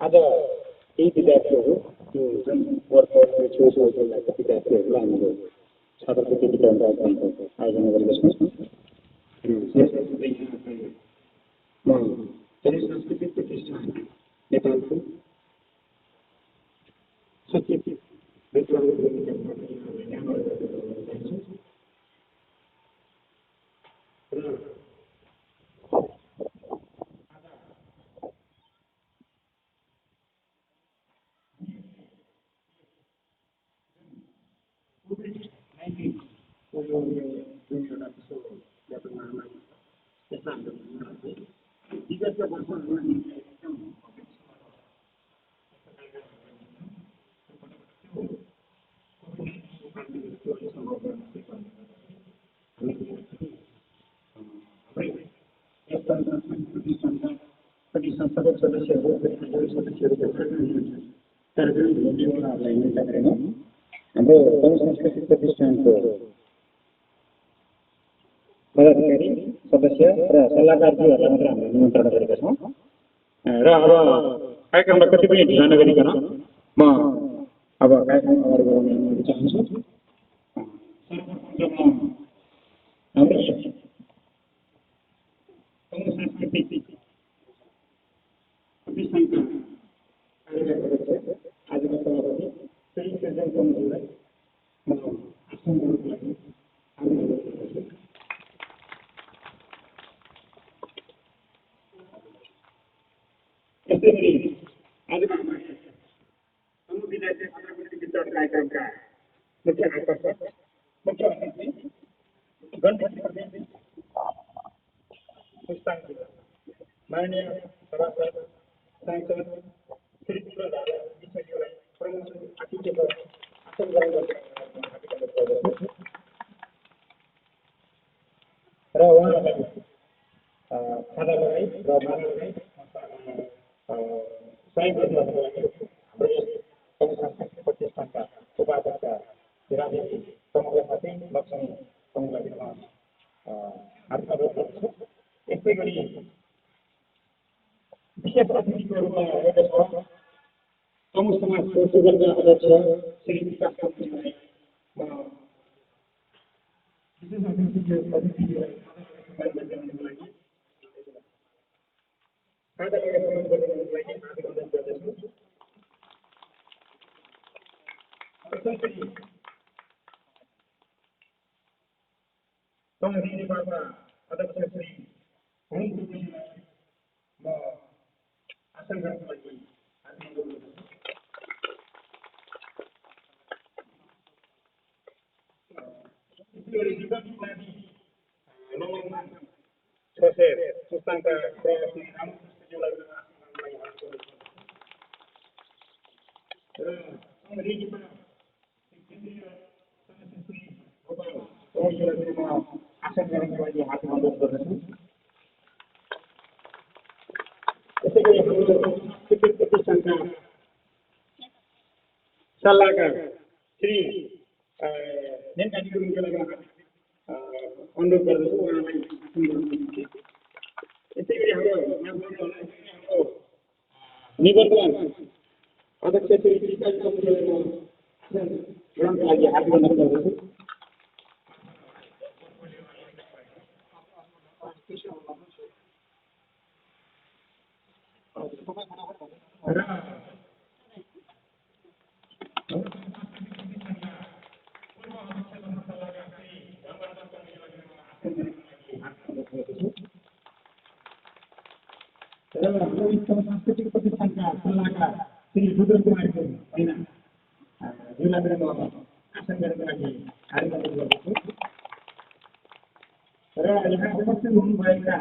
आज केही विद्यार्थीहरू त्यो जुन वर्कआउटको छेउछाउको लागि विद्यार्थीहरूलाई हामीले छात्रवृत्ति वितरण कार्यक्रमको आयोजना गरेका छौँ। म जनसांस्कृतिक प्रतिष्ठान नेपालको सचिव संस्थागत सदस्यहरू हाम्रो जनसांस्कृतिक प्रतिष्ठानको पदाधिकारी सदस्य र सल्लाहकारज्यूहरूलाई मात्र हामीले निमन्त्रणा गरेका छौँ र अब कार्यक्रमलाई कति पनि ढिला नगरिकन म अब कार्यक्रम अगाडि बढाउन अनुमति चाहन्छु। हाम्रो जनसांस्कृतिक प्रतिष्ठानका कार्यक्रम आजको सभापति श्री सृजन कमलजीलाई म आसन गर्नको लागि आग्रह गर्दछु। यसै गरी आजको समूह विद्यार्थी छात्रवृत्ति वितरण कार्यक्रमका मुख्य आकर्षक मुख्य अतिथि गणेश प्रदेश संस्थान माननीय सभासद सांसद श्री पुरा विषयलाई प्रमुख अतिथिको आसन ग्रहण गर्न र उहाँलाई खादा लगाई र मानवलाई सहयोग गर्नको लागि हाम्रो जनसांस्कृतिक प्रतिष्ठानका उपाध्यक्ष राजनीति समूहमाथि लक्ष्मी समूहलाई म हार्दिक अनुरोध गर्दछु। यसै गरी विशेष अतिथिको रूपमा आएका छौँ समूह समाजको सुगन्ध अध्यक्ष श्री विकास कमलजीलाई म विशेष अतिथिलाई अध्यक्ष श्री हुन गुरुजीलाई म आसन गर्नको लागि हार्दिक अनुरोध गर्दछु। संस्थानका प्रवासी रामकृष्णज्यूलाई आसन गर्नको लागि हार्दिक अनुरोध गर्दछु। यसै गरी हाम्रो सांस्कृतिक प्रतिष्ठानका सल्लाहकार श्री नेनकाजी गुरुङज्यूलाई अनुरोध गर्दछु उहाँलाई आसन गर्नको निम्ति। यसै गरी हाम्रो निवर्तमान अध्यक्ष श्री विकास कमलजीलाई म आसन ग्रहणको लागि हार्दिक अनुरोध गर्दछु। सांस्कृतिक प्रतिष्ठानका सल्लाहकार श्री रुद्र कुमार ज्यूलाई पनि म आसन गर्नको लागि हार्दिक अनुरोध गर्दछु। र यहाँ उपस्थित हुनुभएका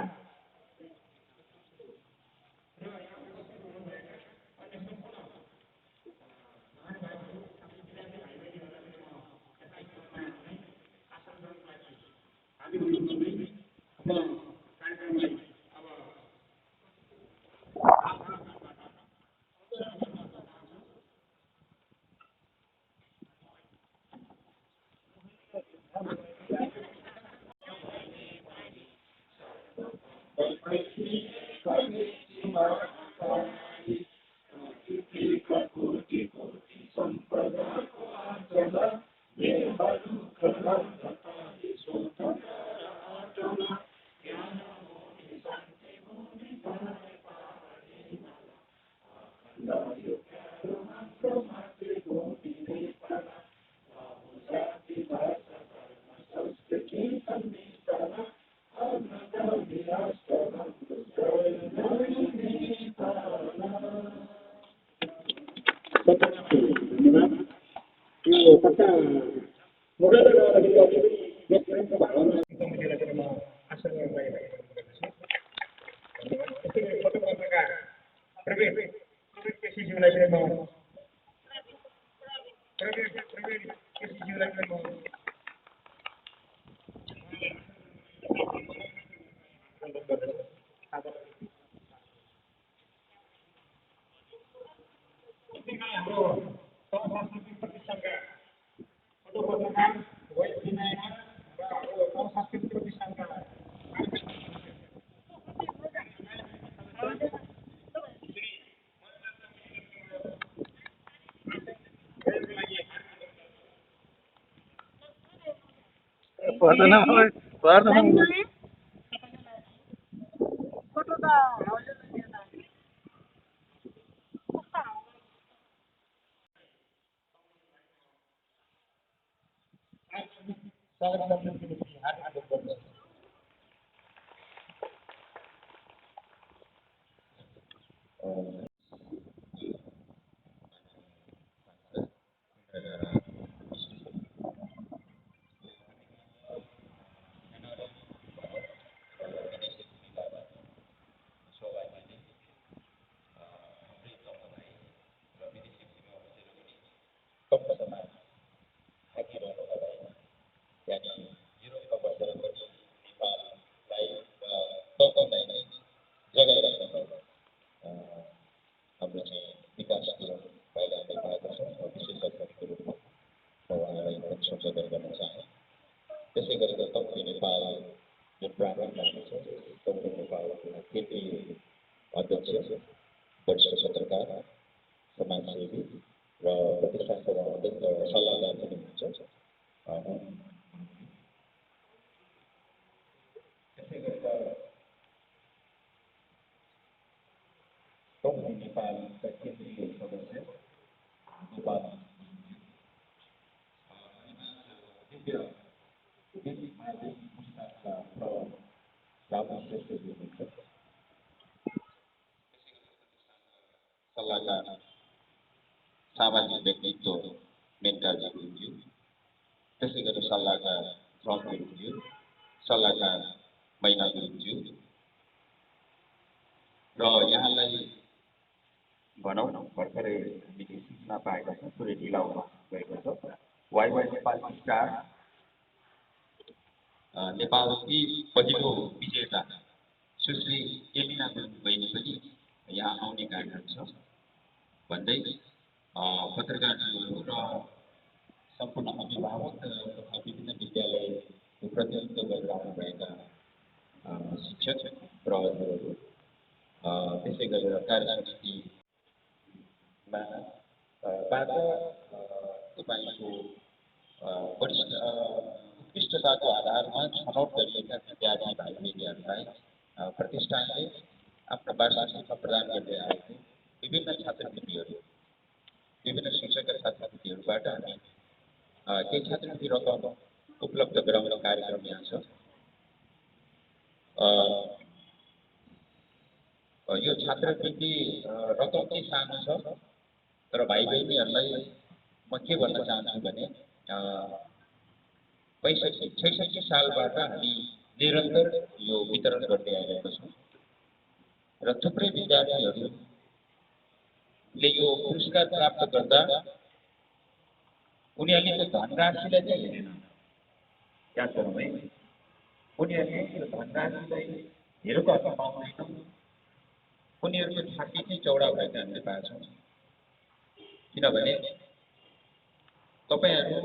प्रवीण केसीज्यूलाई पनि म प्रवीण केसीज्यूलाई पनि म हाम्रो सांस्कृतिक प्रतिष्ठानका फोटो पत्रकार वैद्य विनायक र हाम्रो सांस्कृतिक प्रतिष्ठानका त्यसै गरेर दक्षिण नेपाल जुन प्राङ्गण लाग्ने छ दक्षिण नेपालको केन्द्रीय अध्यक्ष वरिष्ठ पत्रकार समाजसेवी र प्रतिष्ठानको अध्यक्ष सल्लाहकार पनि हुनुहुन्छ। त्यसै गरेर दक्षिण नेपालका केन्द्रीय सदस्य नेपाल सल्लाहकार सामाजिक व्यक्तित्व मेन्टाजी गुरुज्यू, त्यसै गरी सल्लाहकार ध्रम गुरुज्यू, सल्लाहकार मैना गुरुज्यू र यहाँलाई भनौँ भर्खरै हामीले सूचना पाएका छौँ सूर्य ढिलाउन गएको छ। वाइवाई नेपाल स्टार नेपालकी पहिलो विजेता सुश्री एलिना गुरुङ बहिनी पनि यहाँ आउने कार्यक्रम छ भन्दै पत्रकारहरू र सम्पूर्ण अभिभावक तथा विभिन्न विद्यालयको प्रतिनिधित्व गरेर आउनुभएका शिक्षक प्रहरीहरू त्यसै गरेर कार्यसमितिबाट तपाईँको उत्कृष्टताको आधारमा छनौट गरिएका विद्यार्थी भाइ बहिनीहरूलाई प्रतिष्ठानले आफ्नो वार्षिकीमा प्रदान गर्दै आएको विभिन्न छात्रवृत्तिहरू विभिन्न शिक्षकका छात्रवृत्तिहरूबाट हामी केही छात्रवृत्ति रकम उपलब्ध गराउने कार्यक्रम यहाँ छ। यो छात्रवृत्ति रकम चाहिँ सानो छ, तर भाइ बहिनीहरूलाई म के भन्न चाहन्छु भने 65 सालबाट हामी निरन्तर यो वितरण गर्दै आइरहेका छौँ र थुप्रै विद्यार्थीहरूले यो पुरस्कार प्राप्त गर्दा उनीहरूले त्यो धनराशिलाई चाहिँ हेरेन, याद गरौँ है, उनीहरूले त्यो धनराशिलाई हेरेको अर्थ पाउँदैनौँ। उनीहरूको छाती चाहिँ चौडा भएको हामीले पाएका छौँ, किनभने तपाईहरू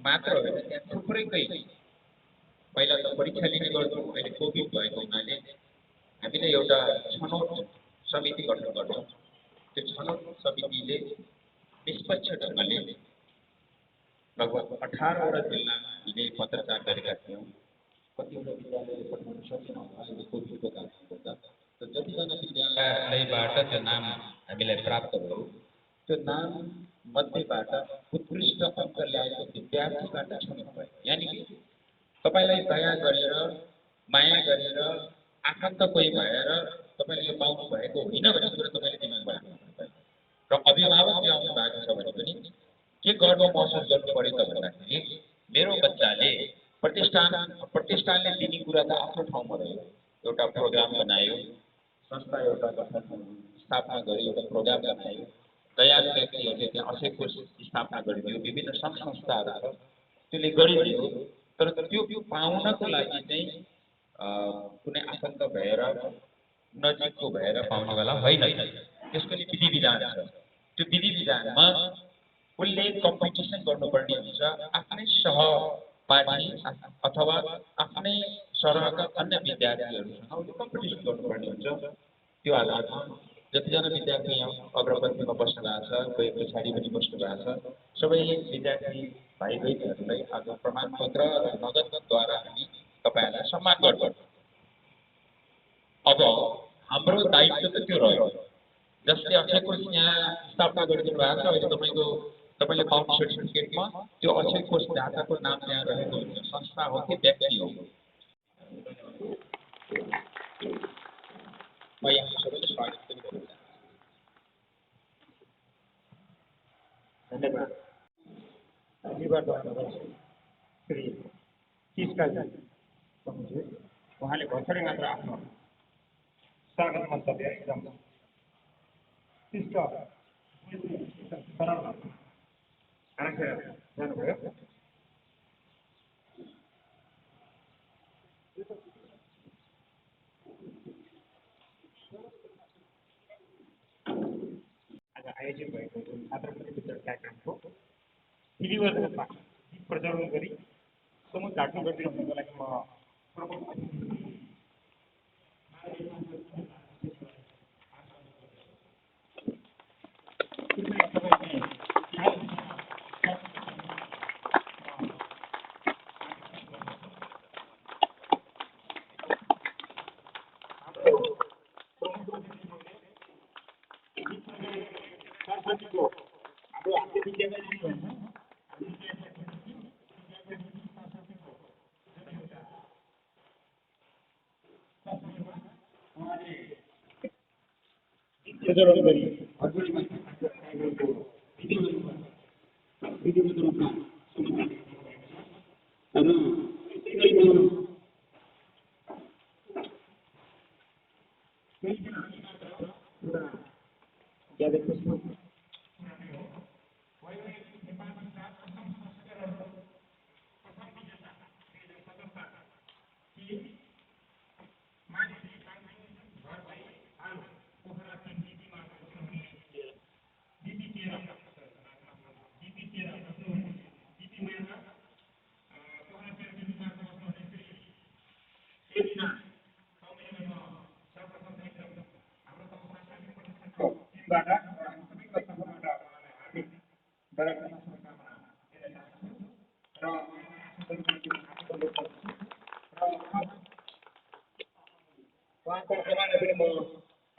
मात्र होइन त्यहाँ थुप्रैकै पहिला त परीक्षा लिने गर्थ्यौँ, अहिले कोभिड भएको हुनाले हामीले एउटा छनौट समिति गठन गर्छौँ। त्यो छनौट समितिले निष्पक्ष ढङ्गले लगभग 18वटा जिल्लामा हामीले पत्रचार गरेका थियौँ। कतिवटा विद्यालयले पठाउन सकेन होला यो कोभिडको कारणले गर्दा। त जतिजना विद्यालयबाट त्यो नाम हामीलाई प्राप्त भयो, त्यो नाम मध्येबाट उत्कृष्ट अङ्क ल्याएको विद्यार्थीबाट छनौट भयो। यानि कि तपाईलाई दया गरेर माया गरेर आफन्त कोही भएर तपाईले यो पाउनु भएको होइन भन्ने कुरा तपाईले दिमागमा राख्नुपर्छ। र अभिभावकले आउनु भएको छ भने पनि के गर्व महसुस गर्नु पर्यो त भन्दाखेरि मेरो बच्चाले प्रतिष्ठानले दिने कुरा त आफ्नो ठाउँमा रह्यो, एउटा प्रोग्राम बनायो, संस्था एउटा गठन स्थापना गर्यो, एउटा प्रोग्राम बनायो, दयालु व्यक्तिहरूले त्यहाँ अक्षय कोष स्थापना गरिदियो, विभिन्न सङ्घ संस्थाहरू छ त्यसले गरिदियो। तर त्यो पाउनको लागि चाहिँ कुनै आफन्त भएर नजिकको भएर पाउनेवाला होइन। त्यसको नि विधि विधान छ। त्यो विधि विधानमा उसले कम्पिटिसन गर्नुपर्ने हुन्छ आफ्नै सहपाठी अथवा आफ्नै सरहका अन्य विद्यार्थीहरूसँग उसले कम्पिटिसन गर्नुपर्ने हुन्छ। त्यो आधारमा जतिजना विद्यार्थी यहाँ अग्रपन्थीमा बस्नु भएको छ, कोही पछाडि पनि बस्नु भएको छ, सबै विद्यार्थी भाइ बहिनीहरूलाई आज प्रमाणपत्र र नगदद्वारा हामी तपाईँहरूलाई सम्मान गर्छौँ। अब हाम्रो दायित्व त त्यो रह्यो। जसले अक्षय कोष यहाँ स्थापना गरिदिनु भएको छ, अहिले तपाईँले पाउने सर्टिफिकेटमा त्यो अक्षय कोष दाताको नाम त्यहाँ रहेको हुन्छ। संस्था हो कि व्यक्ति हो। म यहाँ सबैले स्वागत पनि गर्न चाहन्छु। धन्यवाद। श्री किसकाजी उहाँले भर्खरै मात्र आफ्नो स्वागत मन्तव्य एकदम शिष्ट सरल राखेर जानुभयो। आज आयोजित भएको छात्रवृत्ति वितरण कार्यक्रमको विधिवत रूपमा प्रज्वलन गरी समूह उद्घाटन गरिदिनु हुनुको लागि म प्रमुख प्रज्वलन गरी विधिवत रूपमा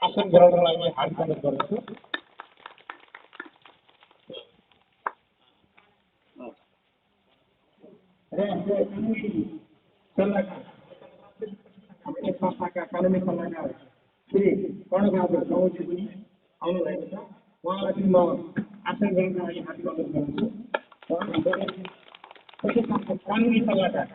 आसन गराउनको लागि हार्दिक अनुरोध गर्दछु। र हाम्रो कानुनी सल्लाहकार हाम्रो संस्थाका कानुनी सल्लाहकार श्री कर्णबहादुर गाउँजी पनि आउनुभएको छ। उहाँलाई पनि म आसन गराउनको लागि हार्दिक अनुरोध गर्दछु। कानुनी सल्लाहकार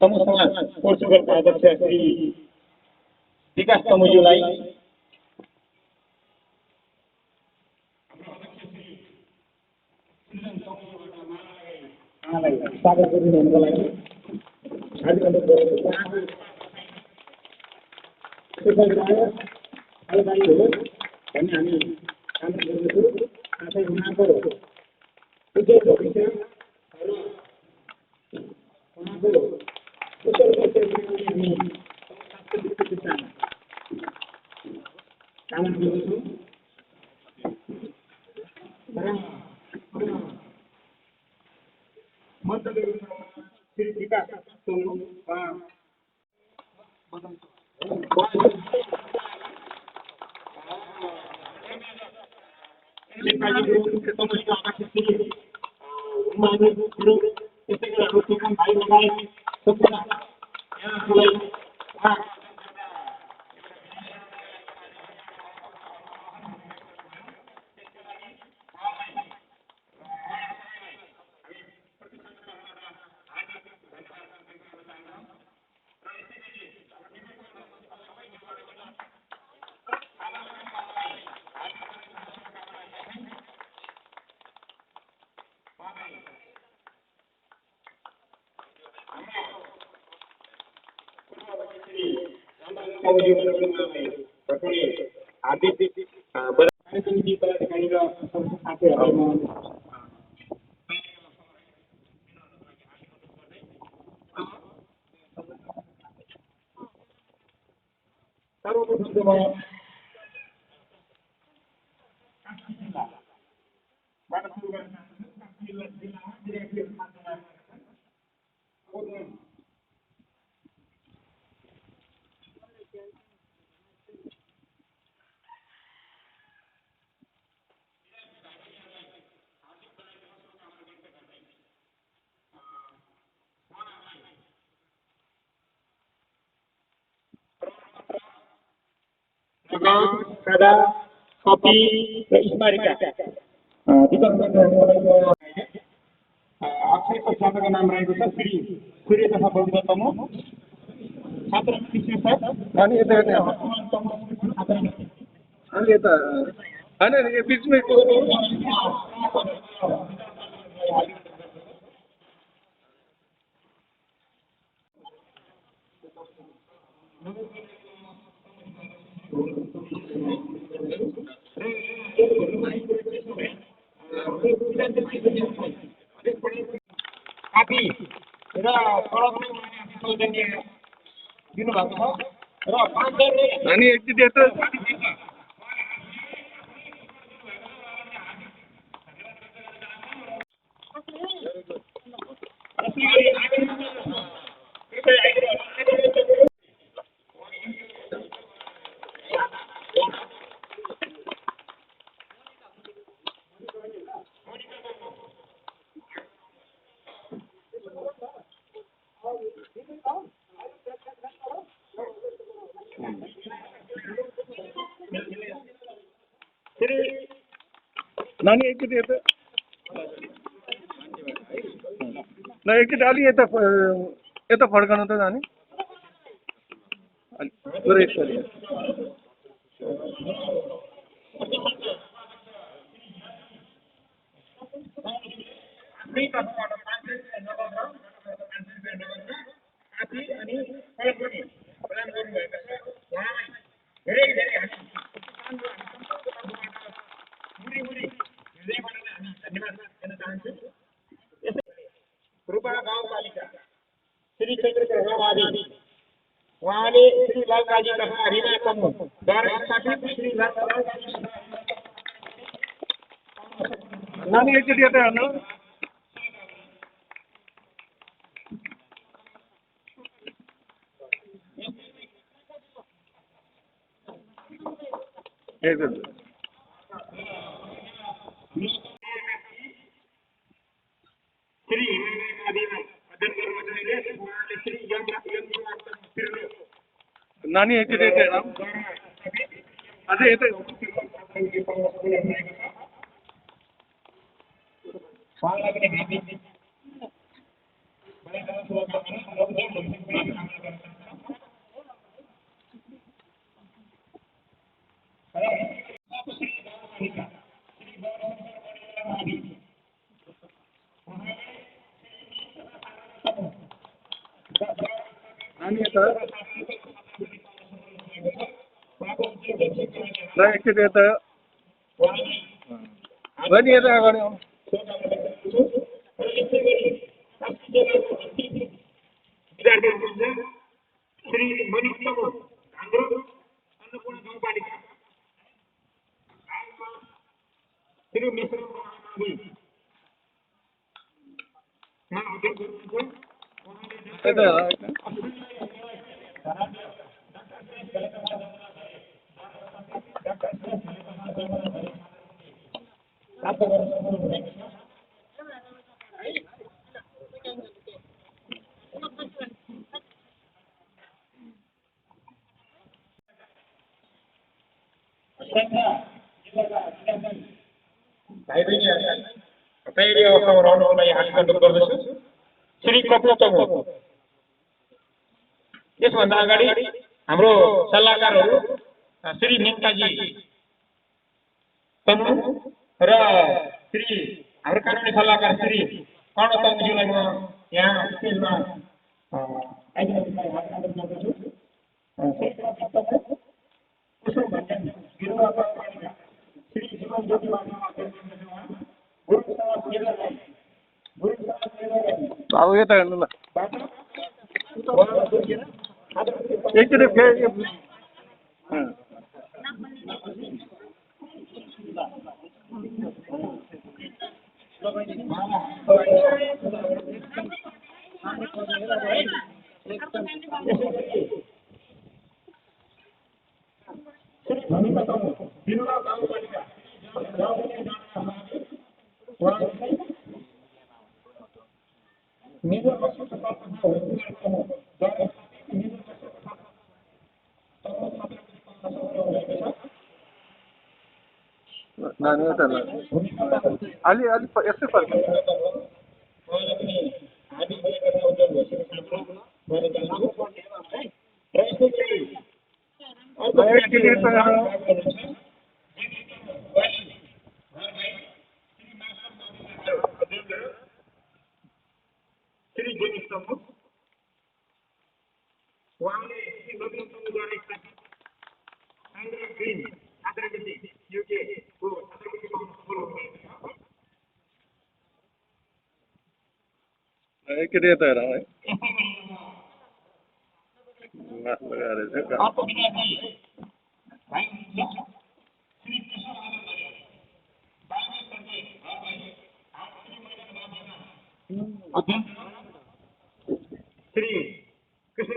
समूह समाज पोर्चुगलका अध्यक्ष श्री विकास तमुजुलाई स्वागत गरिदिनुको लागि हार्दिक अनुरोध गरेको छ। भन्ने हामी कामना गर्दछौँ। साथै उहाँको उज्जवल भविष्य र उहाँको कुशल भविष्यको लागि हामी कामना गर्दछौँ। मन्तव्य श्री विकास भाइ लगायत सबजना हार्दिक बऱ्याच समिती पदाधिकारीला साथे सर्वप्रथम kada kopi Ismarika अक्षय प्रशान्तको नाम रहेको छ श्री सूर्य तथा बौद्धतम छात्र शिक्षक अनि यता होइन यो बिचमै काफी र सौजन्य दिनुभएको छ र 5,000 अनि एकचोटि यता नानी एकचोटि यता ल एकचोटि अलि यता फर्काउनु त नानी पुरै यसरी रूपा गाउँपालिका श्री चन्द्र प्रभावादी उहाँले श्री लालकाजी तथा रिना समूहद्वारा स्थापित श्री लालकाजी नानी एकचोटि यता हेर्नु एकचोटि श्री आदिमा अध्ययन गर्नुभएकोले उहाँले श्री नानी एकचोटि यता हेर्नु अझै यतै उहाँलाई पनि हामी नानी यता ल एकचोटि यता बहिनी यता अगाडि आउनु श्री मनिष समूह हाम्रो अन्नपूर्ण गाउँपालिका श्री मिश्र यता भाइ बहिनीहरूलाई तयारी अवस्थामा रहनुको लागि हामी अनुरोध गर्दछु श्री कपिल समूह यसभन्दा अगाडि हाम्रो सल्लाहकारहरू श्री नेताजी समूह र श्री हाम्रो कानुनी सल्लाहकार श्री कर्ण तङ्गज्यूलाई म यहाँ स्टेजमा आइदिनुलाई अनुरोध गर्दछु श्री जीवन ज्योति गुरु समाज केदारलाई अब यता हेर्नु ल एकचोटि फेरि नानी यता ल अलि अलि यस्तै फर्क श्री ज्योति स्तम्भ उहाँले श्री गोविन्द स्तम्भद्वारा स्थापित आन्द्रा ग्रिन आद्रागति युके को आद्रागति पाउन सफल हुनुभएको छ। एकचोटि यता हेर है मास लगाएर चाहिँ श्री कृष्ण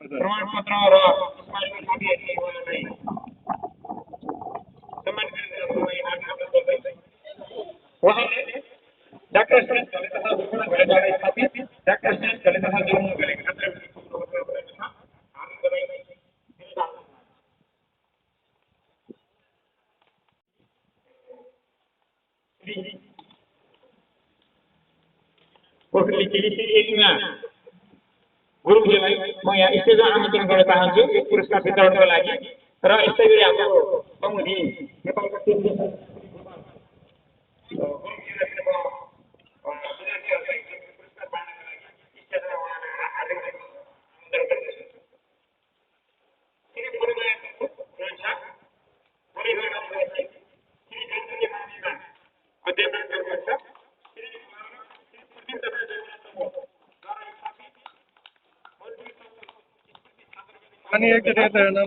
प्रमाण पत्र र स्मारक साथीहरूले उहाँलाई सम्मान गरिदिनु उहाँले डाक्टर श्रेष्ठ घले तथा विपुल घलेद्वारा स्थापित डाक्टर श्रेष्ठ घले तथा जन्म गरेको पोखरी केही एकमा गुरुजीलाई म यहाँ स्टेजमा आमन्त्रण गर्न चाहन्छु यो पुरस्कार वितरणको लागि र यसै गरी हाम्रो कमुदी नेपालका अनि एकचोटि यता हेर्नु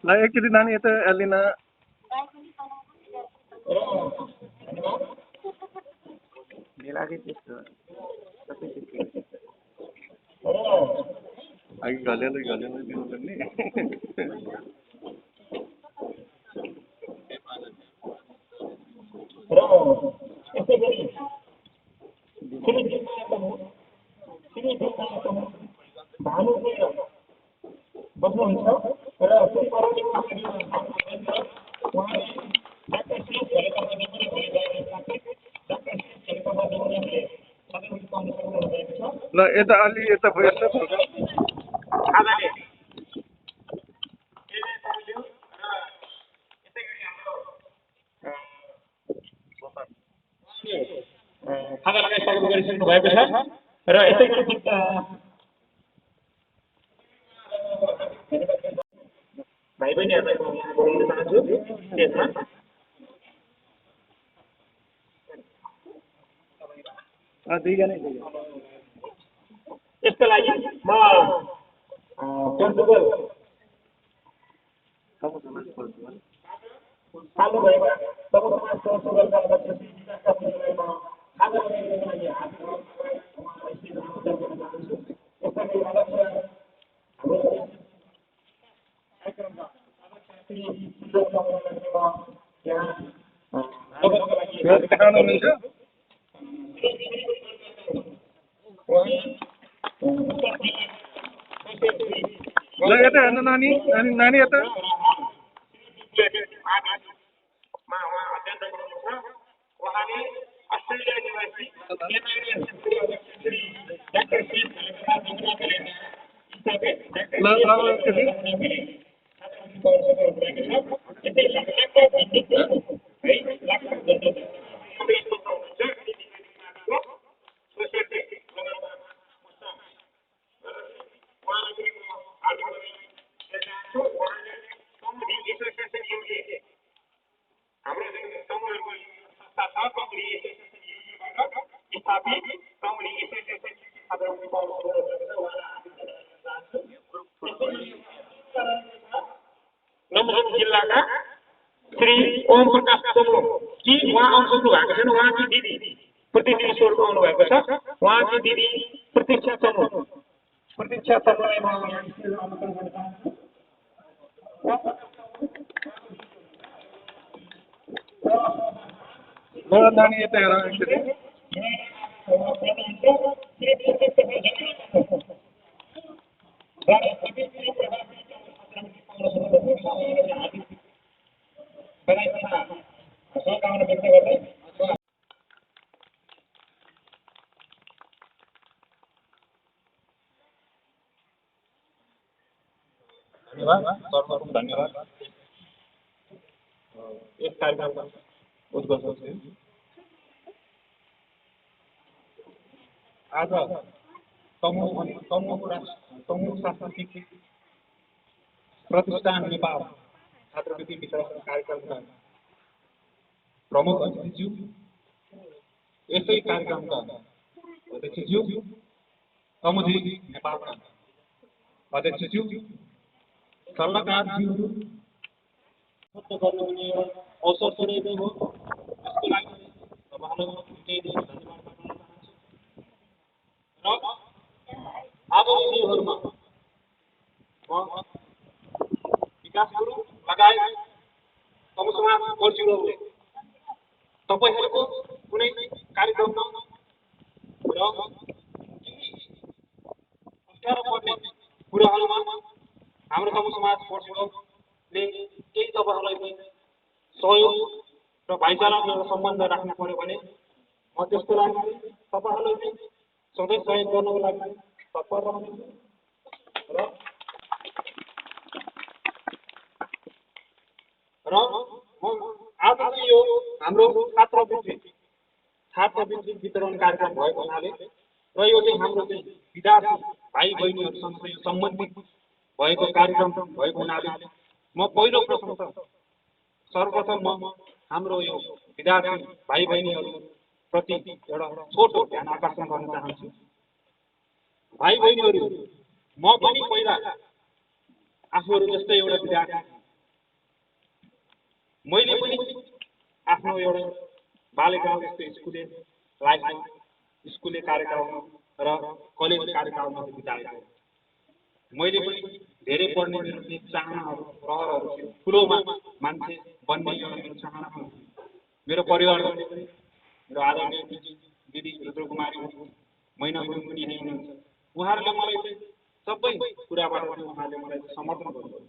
ल एकचोटि नानी यता एलिना अघि घलेलै दिनुपर्ने बस्नुहुन्छ र ल यता अलि यता यस्तो फर्क खाना लगाइसक्नु गरिसक्नु भएको छ र यसै गरी भाइ बहिनीहरूलाई म बोलाउन चाहन्छु त्यसमा यसको लागि म पोर्चुगल चालु भएका सब समाज पोर्चुगलका अध्यक्ष देखाउनुहुन्छ ल यता हेर्नु नानी नानी यता उहाँले अस्ट्रेलिया निवासी कौमुदी एसोसिएसनबाट स्थापित कौमुदी एसोसिएसन साधारण नमस्कार जिल्लाका श्री ओम प्रकाश सोमो कि उहाँ आउनु भएको छैन उहाँकी दिदी प्रतिनिधि स्वरूप आउनु भएको छ उहाँकी दिदी प्रतीक्षा सोमो प्रतीक्षालाई म आमन्त्रण गर्न चाहन्छु गौरवधानी यता हेर एकचोटि शुभकामना व्यक्त गर्दै धन्यवाद सर्वप्रथम धन्यवाद यस कार्यक्रममा उद्घोषण आज समूह सांस्कृतिक प्रतिष्ठान नेपाल छात्रवृत्ति वितरण कार्यक्रमका प्रमुख अतिथिज्यू यसै कार्यक्रमका अध्यक्षज्यू कौमुदी नेपालका अध्यक्षज्यू सल्लाहकारज्यूहरू गर्नुहुने एउटा अवसर पुर्याइदिनु हो यसको लागि तपाईँहरूलाई केही धन्यवाद दिन चाहन्छु र आगामीहरूमा म विकास गुरुङ लगायत समूहमा पर्ज्यूहरूले तपाईँहरूको कुनै कार्यक्रममा र केही अप्ठ्यारो पर्ने कुराहरूमा हाम्रो समूह समाज पर्ज्यूले केही तपाईँहरूलाई सहयोग र भाइचाराको सम्बन्ध राख्नु पर्यो भने म त्यसको लागि तपाईँहरूलाई सधैँ सहयोग गर्नको लागि तत्पर रहन्छु र म आज चाहिँ यो हाम्रो छात्रवृत्ति वितरण कार्यक्रम भएको हुनाले र यो चाहिँ हाम्रो चाहिँ विद्यार्थी भाइ बहिनीहरूसँग सम्बन्धित भएको कार्यक्रम भएको हुनाले म पहिलो प्रश्न त सर्वप्रथम म हाम्रो यो विद्यार्थी भाइ बहिनीहरू प्रति एउटा छोटो ध्यान आकर्षण गर्न चाहन्छु भाइ बहिनीहरू म पनि पहिला आफूहरू जस्तै एउटा विद्यार्थी मैले पनि आफ्नो एउटा बाल्यकाल जस्तो स्कुले कार्यकाल र कलेज कार्यकालमा बिताएको मैले पनि धेरै पढ्ने मेरो चाहनाहरू रहरहरू थियो ठुलोमा मान्छे बन्ने एउटा मेरो चाहना थियो मेरो परिवारले पनि मेरो आदरणीय दिदी रुद्रकुमारी मैना गुरुङ पनि यहीँ हुनुहुन्छ उहाँहरूले मलाई चाहिँ सबै कुराबाट पनि उहाँले मलाई समर्थन गर्नुभयो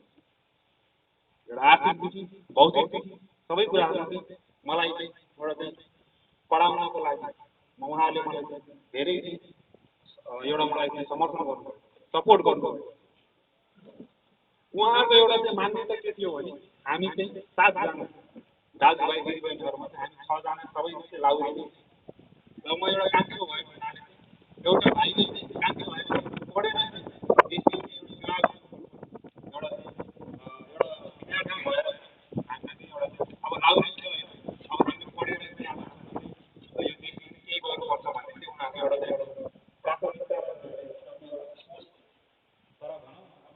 एउटा आर्थिकदेखि भौतिकदेखि सबै कुराहरू मलाई चाहिँ एउटा चाहिँ पढाउनको लागि उहाँहरूले मलाई धेरै एउटा मलाई चाहिँ समर्थन गर्नुभयो सपोर्ट गर्नुभयो उहाँको एउटा चाहिँ मान्यता के थियो भने हामी चाहिँ 7 जना दाजुभाइ दिदीबहिनीहरूमा चाहिँ हामी 6 जना सबै चाहिँ लाउरी र म एउटा कान्छो भएको हुनाले एउटा भाइले चाहिँ कान्छो भएको पढेर देशको एउटा विद्यार्थी भएर हामी एउटा अब लाउरी थियो होइन अब हामी पढेर चाहिँ अब यो देशमा केही गर्नुपर्छ भन्ने चाहिँ उनीहरूको एउटा प्राथमिकता तर भनौँ अब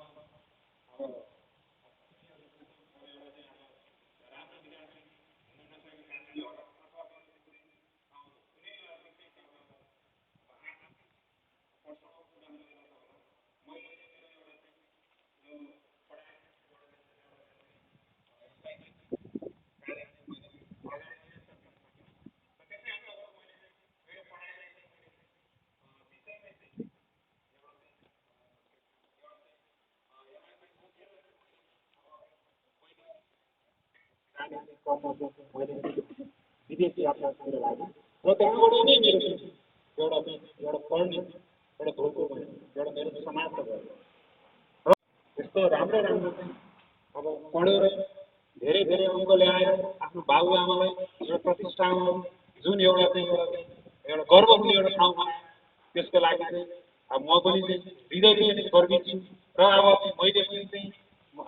विदेशी यात्रा मेरो लागि र त्यहाँबाट नै मेरो एउटा पढ्ने एउटा धोको भयो एउटा मेरो समाज भयो र यस्तो राम्रो राम्रो चाहिँ अब पढेर धेरै धेरै अङ्क ल्याएर आफ्नो बाबुआमालाई एउटा प्रतिष्ठानमा जुन एउटा गर्व हुने एउटा ठाउँ बनायो त्यसको लागि चाहिँ अब म पनि चाहिँ हृदयले गर्वित छु र अब मैले पनि चाहिँ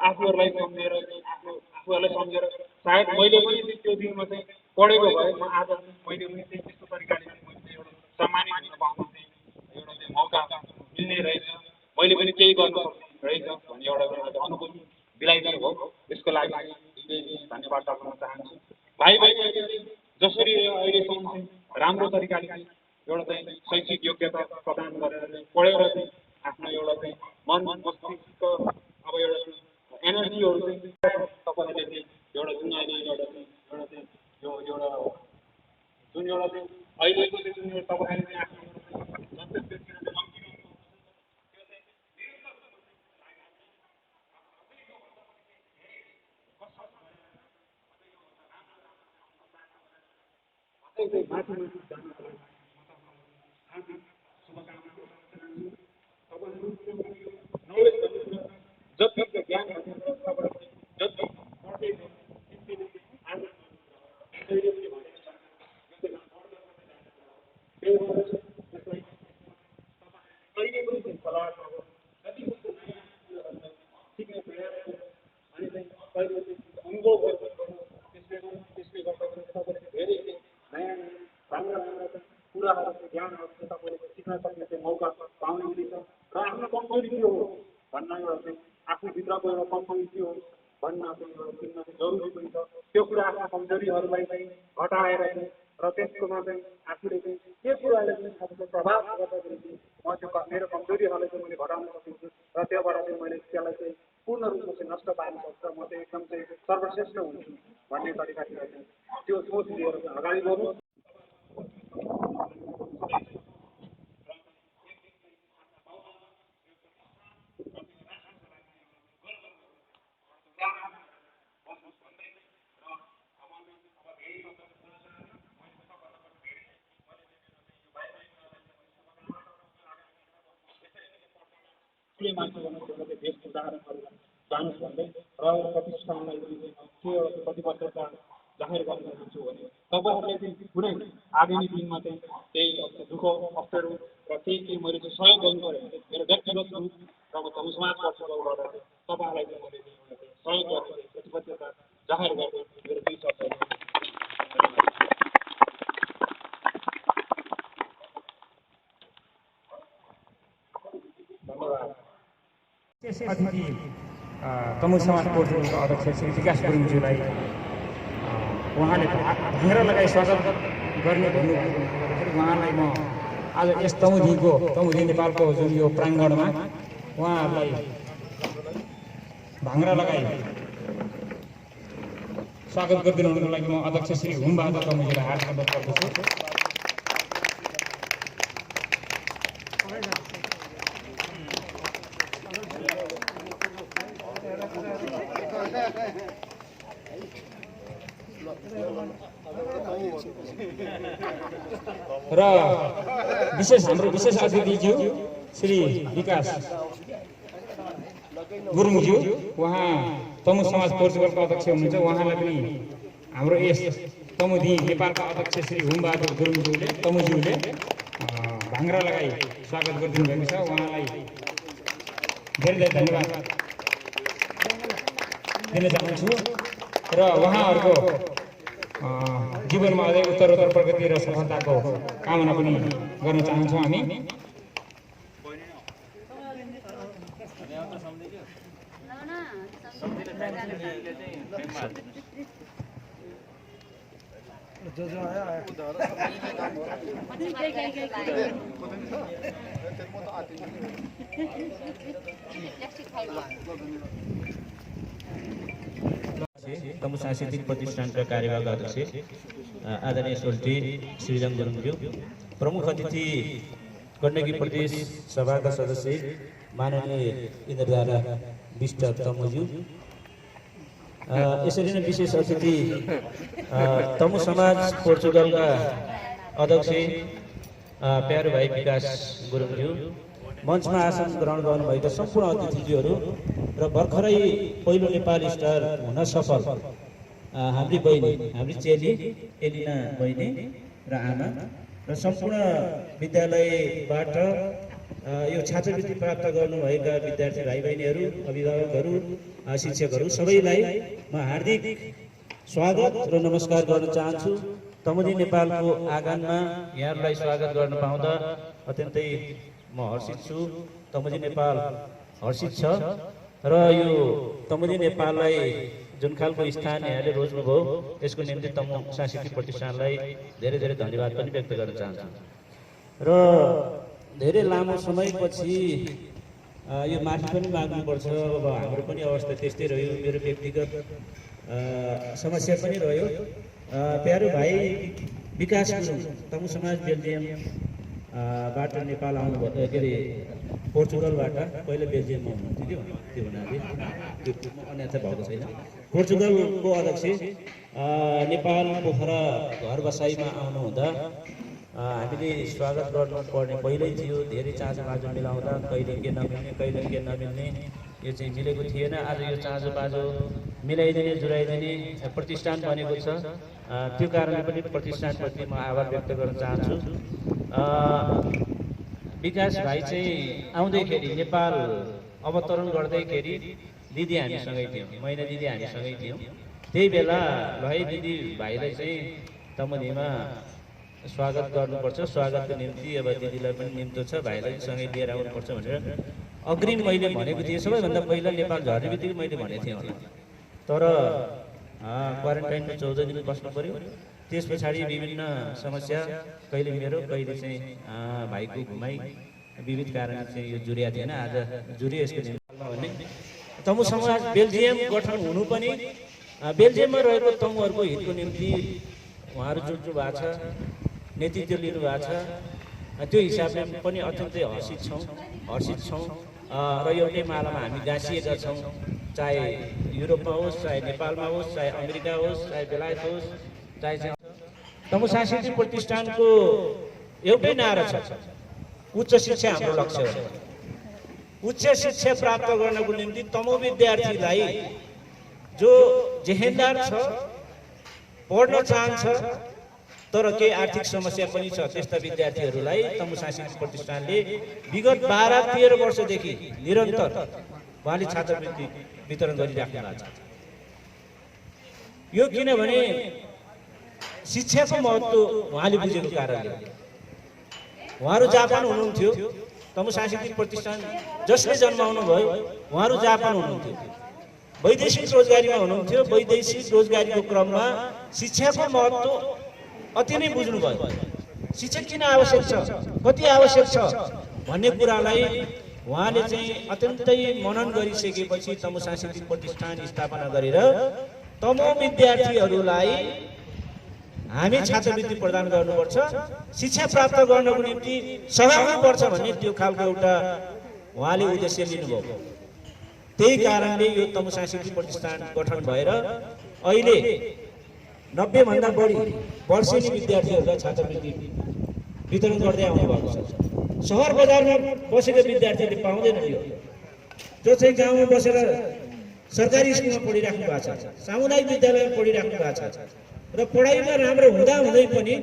आफूहरूलाई सम्झेर चाहिँ आफू आफूहरूलाई सम्झेर सायद मैले पनि त्यो दिनमा चाहिँ पढेको भए म आज मैले पनि चाहिँ त्यस्तो तरिकाले मैले चाहिँ एउटा सम्मानित हुन पाउँछु एउटा चाहिँ मौका मिल्ने रहेछ मैले पनि केही गर्न सक्ने रहेछ भन्ने एउटा अनुभूति दिलाइदिनु भयो यसको लागि धन्यवाद टक्राउन चाहन्छु भाइ जसरी अहिलेसम्म चाहिँ राम्रो तरिकाले एउटा चाहिँ शैक्षिक योग्यता प्रदान गरेर चाहिँ पढेर चाहिँ आफ्नो एउटा चाहिँ मन मस्तिष्क अब एउटा एनर्जीहरू चाहिँ तपाईँहरूले चाहिँ एउटा जुन अहिले एउटा चाहिँ यो एउटा जुन एउटा चाहिँ अहिलेको चाहिँ जुन एउटा तपाईँहरूले चाहिँ आफ्नो माथि जानको लागि जति ज्ञान जति सिक्ने प्रयास अनि अनुभव त्यसले गर्दा तपाईँले धेरै नयाँ राम्रा कुराहरू ज्ञानहरू चाहिँ तपाईँले सिक्न सक्ने चाहिँ मौका पाउने हुनेछ र आफ्नो कमजोरी के हो भन्न एउटा चाहिँ आफूभित्रको एउटा कमजोरी के हो भन्न चाहिँ एउटा चिन्न चाहिँ जरुरी पनि छ त्यो कुरा आफ्ना कमजोरीहरूलाई चाहिँ घटाएर चाहिँ र त्यसकोमा चाहिँ आफूले चाहिँ के कुराले चाहिँ आफूको प्रभाव गर्दाखेरि चाहिँ म त्यो मेरो कमजोरीहरूलाई चाहिँ मैले घटाउन सकिन्छु र त्योबाट चाहिँ मैले त्यसलाई चाहिँ पूर्ण रूपमा चाहिँ नष्ट पार्न सक्छ म चाहिँ एकदम चाहिँ सर्वश्रेष्ठ हुन्छु भन्ने तरिकाले चाहिँ त्यो सोच लिएर चाहिँ अगाडि बढ्नु मान्छे गर्नु देशको उदाहरणहरू जानुहोस् भन्दै र प्रतिष्ठानलाई के एउटा प्रतिबद्धता जाहेर गर्न चाहन्छु भने तपाईँहरूले चाहिँ कुनै आगामी दिनमा चाहिँ केही दुःख अप्ठ्यारो र केही मैले चाहिँ सहयोग गर्नु पऱ्यो भने मेरो व्यक्तिगत रूप र म समाज पक्षबाट तपाईँहरूलाई चाहिँ मैले सहयोग गर्ने प्रतिबद्धता जाहेर गर्ने मेरो दुई शब्दहरू अतिथि तमु समाज पोर्टलका अध्यक्ष श्री विकास गुरुङज्यूलाई उहाँले भाङ्रा लगाई स्वागत गर्ने भन्नुभएको हुँदाखेरि उहाँलाई म आज यस तमुदी नेपालको जुन यो प्राङ्गणमा उहाँहरूलाई भाङ्रा लगाई स्वागत गरिदिनुको लागि म अध्यक्ष श्री हुमबहादुर तमुजीलाई हार्दिक धन्यवाद गर्दछु। र हाम्रो विशेष अतिथिज्यू श्री विकास गुरुङज्यू उहाँ तमु समाज पोर्चुगलका अध्यक्ष हुनुहुन्छ उहाँलाई पनि हाम्रो यस तमुदी नेपालका अध्यक्ष श्री हुमबहादुर गुरुङज्यूले तमुज्यूले भाङ्रा लगाई स्वागत गरिदिनु भएको छ उहाँलाई धेरै धेरै धन्यवाद दिन चाहन्छु र उहाँहरूको जीवनमा अझै उत्तरोत्तर प्रगति र सफलताको कामना पनि गर्न चाहन्छौँ हामी। तमु सांस्कृतिक प्रतिष्ठानका कार्यवाहक अध्यक्ष आदरणीय सोल्टी श्रीराम गुरुङज्यू, प्रमुख अतिथि गण्डकी प्रदेश सभाका सदस्य माननीय इन्द्रधारा विष्ट तमुज्यू, यसरी नै विशेष अतिथि तमु समाज पोर्चुगलका अध्यक्ष प्यारो भाइ विकास गुरुङज्यू, मञ्चमा आसन ग्रहण गर्नुभएका सम्पूर्ण अतिथिज्यूहरू र भर्खरै पहिलो नेपाल स्टार हुन सफल हाम्री बहिनी हाम्री चेली एलिना बहिनी र आमा र सम्पूर्ण विद्यालयबाट यो छात्रवृत्ति प्राप्त गर्नुभएका विद्यार्थी भाइ बहिनीहरू, अभिभावकहरू, शिक्षकहरू सबैलाई म हार्दिक स्वागत र नमस्कार गर्न चाहन्छु। तमुदी नेपालको आँगनमा यहाँहरूलाई स्वागत गर्न पाउँदा अत्यन्तै म हर्षित छु। तमुदी नेपाल हर्षित छ र यो तमुदी नेपाललाई जुन खालको स्थान यहाँले रोज्नुभयो यसको निम्ति तमु सांस्कृतिक प्रतिष्ठानलाई धेरै धेरै धन्यवाद पनि व्यक्त गर्न चाहन्छु। र धेरै लामो समयपछि यो माफी पनि माग्नुपर्छ। अब हाम्रो पनि अवस्था त्यस्तै रह्यो, मेरो व्यक्तिगत समस्या पनि रह्यो। प्यारो भाइ विकास गुरुङ तमु समाज बेल्जियम बाट नेपाल आउनुभयो, के अरे पोर्चुगलबाट। पहिला बेल्जियममा हुनुहुन्थ्यो त्यो हुनाले त्यो अन्यथा भएको छैन। पोर्चुगलको अध्यक्ष नेपाल पोखरा घर बसाइमा आउनुहुँदा हामीले स्वागत गर्नुपर्ने पहिल्यै थियो। धेरै चाँजो बाजो मिलाउँदा कहिले के नमिल्ने कहिले के नमिल्ने यो चाहिँ मिलेको थिएन। आज यो चाँजो बाजो मिलाइदिने जुराइदिने प्रतिष्ठान बनेको छ। त्यो कारणले पनि प्रतिष्ठानप्रति म आभार व्यक्त गर्न चाहन्छु। विकास भाइ चाहिँ आउँदैखेरि नेपाल अवतरण गर्दैखेरि दिदी हामीसँगै थियौँ, मैना दिदी हामीसँगै थियौँ। त्यही बेला ल है दिदी भाइलाई चाहिँ तमुदीमा स्वागत गर्नुपर्छ, स्वागतको निम्ति अब दिदीलाई पनि निम्तो छ, भाइलाई सँगै लिएर आउनुपर्छ भनेर अग्रिम मैले भनेको थिएँ। सबैभन्दा पहिला नेपाल झर्ने बित्तिकै मैले भनेको थिएँ होला। तर क्वारेन्टाइनमा 14 दिन बस्नु पर्यो। त्यस पछाडि विभिन्न समस्या, कहिले मेरो कहिले चाहिँ भाइको घुमाइ विविध कारणले चाहिँ यो जुरिया थिएन। आज जुरियो यसको निम्ति भन्ने तमु समाज बेल्जियम गठन हुनु पनि बेल्जियममा रहेको तमुहरूको हितको निम्ति उहाँहरू जुट्नु भएको छ, नेतृत्व लिनु भएको छ। त्यो हिसाबले पनि अत्यन्तै हर्षित छौँ र एउटै मालामा हामी गाँसिएका छौँ। चाहे युरोपमा होस्, चाहे नेपालमा होस्, चाहे अमेरिका होस्, चाहे बेलायत होस्, चाहे तमु सांस्कृतिक प्रतिष्ठानको एउटै नारा छ, उच्च शिक्षा हाम्रो लक्ष्य हो। उच्च शिक्षा प्राप्त गर्नको निम्ति तमु विद्यार्थीलाई जो जेहेन्दार छ, पढ्न चाहन्छ तर केही आर्थिक समस्या पनि छ, त्यस्ता विद्यार्थीहरूलाई तमु सांस्कृतिक प्रतिष्ठानले विगत 12-13 वर्षदेखि निरन्तर उहाँले छात्रवृत्ति वितरण गरिराख्नु भएको छ। यो किनभने शिक्षाको महत्त्व उहाँले बुझेको कारणले। उहाँहरू जापान हुनुहुन्थ्यो, तमु सांस्कृतिक प्रतिष्ठान जसले जन्माउनु भयो उहाँहरू जापान हुनुहुन्थ्यो, वैदेशिक रोजगारीमा हुनुहुन्थ्यो। वैदेशिक रोजगारीको क्रममा शिक्षाको महत्त्व अति नै बुझ्नुभयो। शिक्षा किन आवश्यक छ, कति आवश्यक छ भन्ने कुरालाई उहाँले चाहिँ अत्यन्तै मनन गरिसकेपछि तमु सांस्कृतिक प्रतिष्ठान स्थापना गरेर तमु विद्यार्थीहरूलाई हामी छात्रवृत्ति प्रदान गर्नुपर्छ, शिक्षा प्राप्त गर्नको निम्ति सहयोग गर्नुपर्छ भन्ने त्यो खालको एउटा उहाँले उद्देश्य लिनुभयो। त्यही कारणले यो तमु सांस्कृतिक प्रतिष्ठान गठन भएर अहिले 90 भन्दा बढी वर्षेनी विद्यार्थीहरूलाई छात्रवृत्ति वितरण गर्दै आउनु भएको छ। सहर बजारमा बसेका विद्यार्थीहरूले पाउँदैनन्। यो जो चाहिँ गाउँमा बसेर सरकारी स्कुलमा पढिराख्नु भएको छ, सामुदायिक विद्यालयमा पढिराख्नु भएको छ र पढाइमा राम्रो हुँदा हुँदै पनि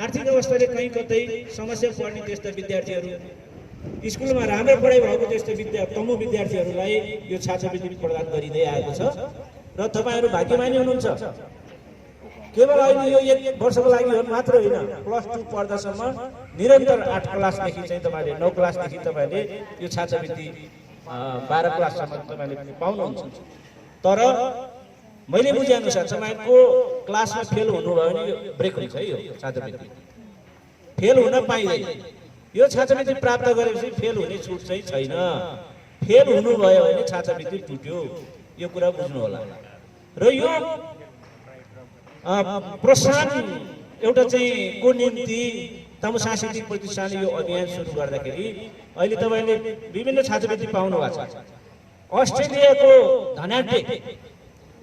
आर्थिक अवस्थाले कहीँ कतै समस्या पर्ने त्यस्ता विद्यार्थीहरू, स्कुलमा राम्रो पढाइ भएको त्यस्तो तमु विद्यार्थीहरूलाई यो छात्रवृत्ति प्रदान गरिँदै आएको छ। र तपाईँहरू भाग्यमानी हुनुहुन्छ। केवल अहिले यो 1 वर्षको लागि मात्र होइन, +2 पढ्दासम्म निरन्तर 8 क्लासदेखि चाहिँ तपाईँले 9 क्लासदेखि तपाईँले यो छात्रवृत्ति 12 क्लाससम्म तपाईँले पाउनुहुन्छ। तर मैले बुझेअनुसार तपाईँको क्लासमा फेल हुनुभयो भने यो ब्रेक हुन्छ है। यो छात्रवृत्ति फेल हुन पाइँदैन। यो छात्रवृत्ति प्राप्त गरेपछि फेल हुने छुट चाहिँ छैन। फेल हुनुभयो भने छात्रवृत्ति टुट्यो, यो कुरा बुझ्नु होला। र यो प्रोत्साहन एउटा चाहिँ को निम्ति तमु सांस्कृतिक प्रतिष्ठानले यो अभियान सुरु गर्दाखेरि अहिले तपाईँले विभिन्न छात्रवृत्ति पाउनु भएको छ। अस्ट्रेलियाको धनाढ्य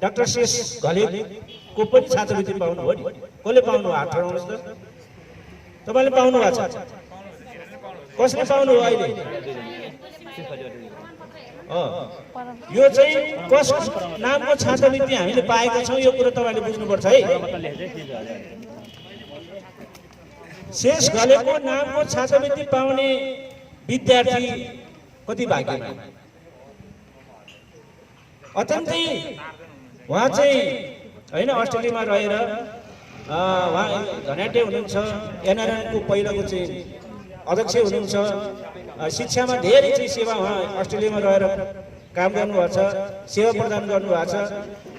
डाक्टर शेष घलेको पनि छात्रवृत्ति पाउनु हो नि। कसले पाउनु हो? हात उठाउनुहोस् त। तपाईँले पाउनु भएको छ? कसले पाउनु हो अहिले? यो चाहिँ कसको नामको छात्रवृत्ति हामीले पाएका छौँ यो कुरा तपाईँले बुझ्नुपर्छ है। शेष घलेको नामको छात्रवृत्ति पाउने विद्यार्थी कति भाग्यमान, अत्यन्तै उहाँ चाहिँ होइन अस्ट्रेलियामा रहेर उहाँ धन्याट्य हुनुहुन्छ, एनआरएनको पहिलाको चाहिँ अध्यक्ष हुनुहुन्छ, शिक्षामा धेरै चाहिँ सेवा उहाँ अस्ट्रेलियामा रहेर काम गर्नुभएको छ, सेवा प्रदान गर्नुभएको छ।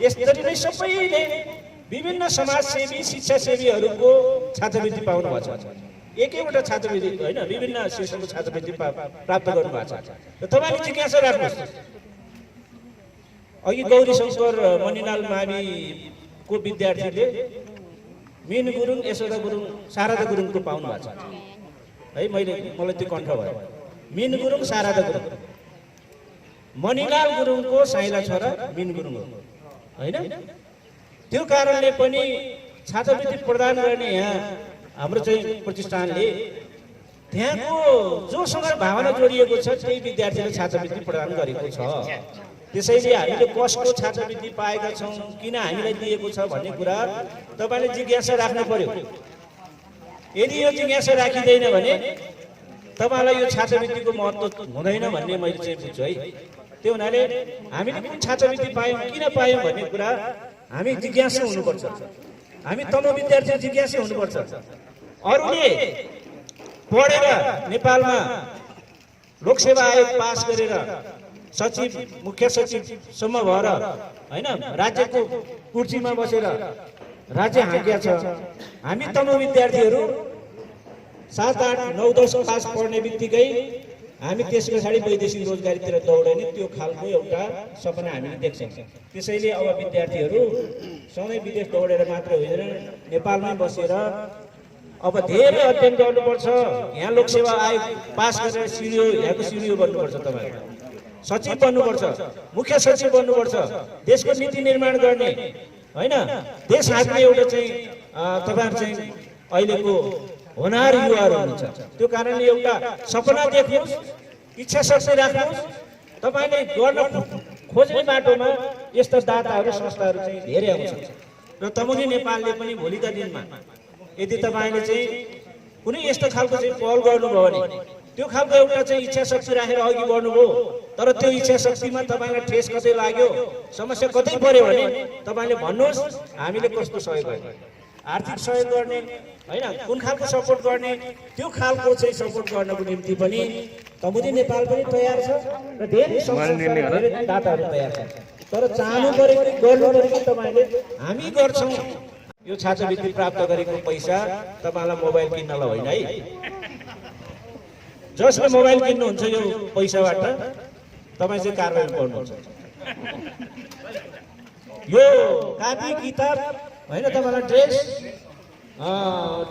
यसरी नै सबैले विभिन्न समाजसेवी शिक्षासेवीहरूको छात्रवृत्ति पाउनु भएको छ। एकैवटा छात्रवृत्ति होइन, विभिन्न शीर्षकको छात्रवृत्ति प्राप्त गर्नुभएको छ। र तपाईँले जिज्ञासा राख्नुहोस्, अघि गौरी शङ्कर मणिलाल माविको विद्यार्थीले मिन गुरुङ, यशोदा गुरुङ, शारदा गुरुङको पाउनु भएको छ है। मलाई त्यो कण्ठ भयो। मिन गुरुङ, शारदा गुरुङ, मणिलाल गुरुङको साइला छोरा मिन गुरुङ हो होइन। त्यो कारणले पनि छात्रवृत्ति प्रदान गर्ने यहाँ हाम्रो चाहिँ प्रतिष्ठानले त्यहाँको जोसँग भावना जोडिएको छ त्यही विद्यार्थीले छात्रवृत्ति प्रदान गरेको छ। त्यसैले हामीले कसको छात्रवृत्ति पाएका छौँ, किन हामीलाई दिएको छ भन्ने कुरा तपाईँले जिज्ञासा राख्नु पर्यो। यदि यो जिज्ञासा राखिँदैन भने तपाईँलाई यो छात्रवृत्तिको महत्त्व हुँदैन भन्ने मैले चाहिँ बुझ्छु है। त्यो हुनाले हामीले कुन छात्रवृत्ति पायौँ, किन पायौँ भन्ने कुरा हामी जिज्ञासु हुनुपर्छ। हामी तम विद्यार्थी जिज्ञासु हुनुपर्छ। अरूले पढेर नेपालमा लोकसेवा आयोग पास गरेर सचिव, मुख्य सचिवसम्म भएर होइन राज्यको कुर्सीमा बसेर राज्य हाँक्या छ। हामी तम विद्यार्थीहरू 7, 8, 9, 10 क्लास पढ्ने बित्तिकै हामी त्यस पछाडि वैदेशिक रोजगारीतिर दौडने त्यो खालको एउटा सपना हामीले देख्छौँ। त्यसैले अब विद्यार्थीहरू सधैँ विदेश दौडेर मात्र होइन, नेपालमै बसेर अब धेरै अध्ययन गर्नुपर्छ। यहाँ लोकसेवा आयोग पास गरेर सिडिओ, यहाँको सिडिओ बन्नुपर्छ, तपाईँहरू सचिव बन्नुपर्छ, मुख्य सचिव बन्नुपर्छ, देशको नीति निर्माण गर्ने होइन, देश हाँक्ने एउटा चाहिँ तपाईँहरू चाहिँ अहिलेको होनार युवाहरू हुनुहुन्छ। त्यो कारणले एउटा सपना देख्नुहोस्, इच्छा शक्ति राख्नुहोस्। तपाईँले गर्न खोज्ने बाटोमा यस्ता दाताहरू, संस्थाहरू चाहिँ धेरै आउँछन्। र तमुनी नेपालले पनि भोलिका दिनमा यदि तपाईँले चाहिँ कुनै यस्तो खालको चाहिँ पहल गर्नुभयो भने, त्यो खालको एउटा चाहिँ इच्छा शक्ति राखेर अघि बढ्नुभयो, तर त्यो इच्छा शक्तिमा तपाईँलाई ठेस कतै लाग्यो, समस्या कतै पर्यो भने तपाईँले भन्नुहोस्, हामीले कस्तो सहयोग गर्ने, आर्थिक सहयोग गर्ने होइन, कुन खालको सपोर्ट गर्ने, त्यो खालको चाहिँ सपोर्ट गर्नको निम्ति पनि तमुदी नेपाल पनि तयार छ र धेरै दाताहरू तयार छ। तर चाहनु पऱ्यो कि गर्नु पऱ्यो कि तपाईँले हामी गर्छौँ। यो छात्रवृत्ति प्राप्त गरेको पैसा तपाईँलाई मोबाइल किन्नलाई होइन है। जसले मोबाइल किन्नुहुन्छ यो पैसाबाट तपाईँ चाहिँ कारबाही गर्नुहुन्छ। यो कापी किताब होइन, तपाईँलाई ड्रेस,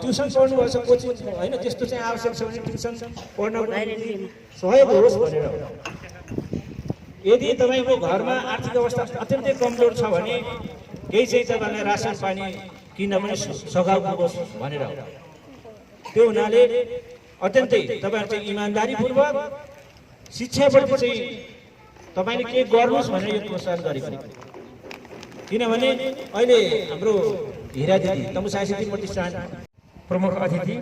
ट्युसन पढ्नुपर्छ, कोचिङ होइन, त्यस्तो चाहिँ आवश्यक छ भने ट्युसन पढ्नको निम्ति सहयोग होस् भनेर। यदि तपाईँको घरमा आर्थिक अवस्था अत्यन्तै कमजोर छ भने केही चाहिँ तपाईँलाई रासन पानी किन्न पनि सघाउ होस् भनेर। त्यो हुनाले अत्यन्तै तपाईँहरू चाहिँ इमान्दारीपूर्वक शिक्षाप्रति चाहिँ तपाईँले के गर्नुहोस् भनेर यो प्रोत्साहन गरेको। किनभने अहिले हाम्रो हिरा दिदी, तमु सांस्कृतिक प्रतिष्ठान प्रमुख अतिथि,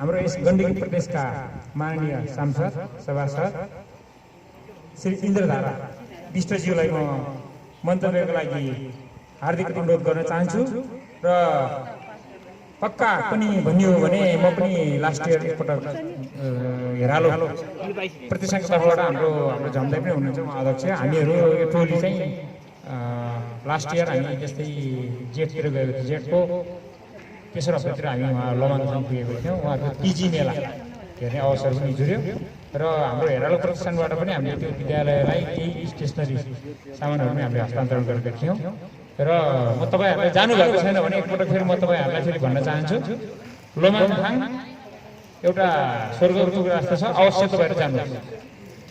हाम्रो यस गण्डकी प्रदेशका माननीय सांसद सभासद श्री इन्द्रधारा विष्टज्यूलाई म मन्तव्यको लागि हार्दिक अनुरोध गर्न चाहन्छु। र पक्का पनि भनियो भने म पनि लास्ट इयर एकपटक हेरालो प्रतिष्ठानको तर्फबाट हाम्रो झम्दै पनि हुनुहुन्छ उहाँ अध्यक्ष। हामीहरू यो टोली चाहिँ लास्ट इयर हामी जस्तै जेठतिर गएको थियो, जेठको तेस्रो हप्तातिर हामी उहाँ लमाङसम्म पुगेको थियौँ। उहाँहरूको पिजी मेला हेर्ने अवसर पनि जुर्यो र हाम्रो हेरालो प्रतिष्ठानबाट पनि हामीले त्यो विद्यालयलाई केही स्टेसनरी सामानहरू पनि हामीले हस्तान्तरण गरेका थियौँ। र म तपाईँहरूलाई जानुभएको छैन भने एकपटक फेरि म तपाईँहरूलाई फेरि भन्न चाहन्छु, लोमाङथाङ एउटा स्वर्गको रास्ता छ, अवश्य तपाईँहरू जानुहोस्।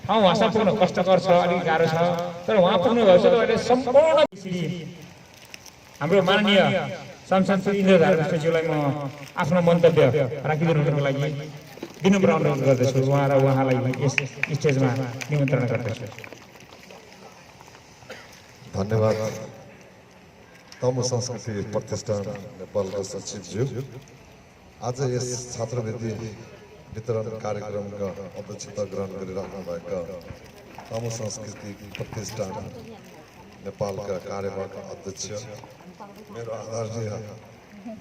ठाउँ उहाँसम्म पुग्न कष्टकर छ, अलिक गाह्रो छ, तर उहाँ पुग्नुभएको छ तपाईँले सम्पूर्ण। हाम्रो माननीय सांसद श्री इन्द्रधारा विष्टज्यूलाई म आफ्नो मन्तव्य राखिदिनुको लागि विनम्र अनुरोध गर्दछु। उहाँ र उहाँलाई यस स्टेजमा निमन्त्रणा गर्दछु। धन्यवाद। तमु संस्कृति प्रतिष्ठान नेपालका सचिवज्यू, आज यस छात्रवृत्ति वितरण कार्यक्रमका अध्यक्षता ग्रहण गरिराख्नुभएका तमु संस्कृति प्रतिष्ठान नेपालका कार्यवाहक अध्यक्ष मेरो आदरणीय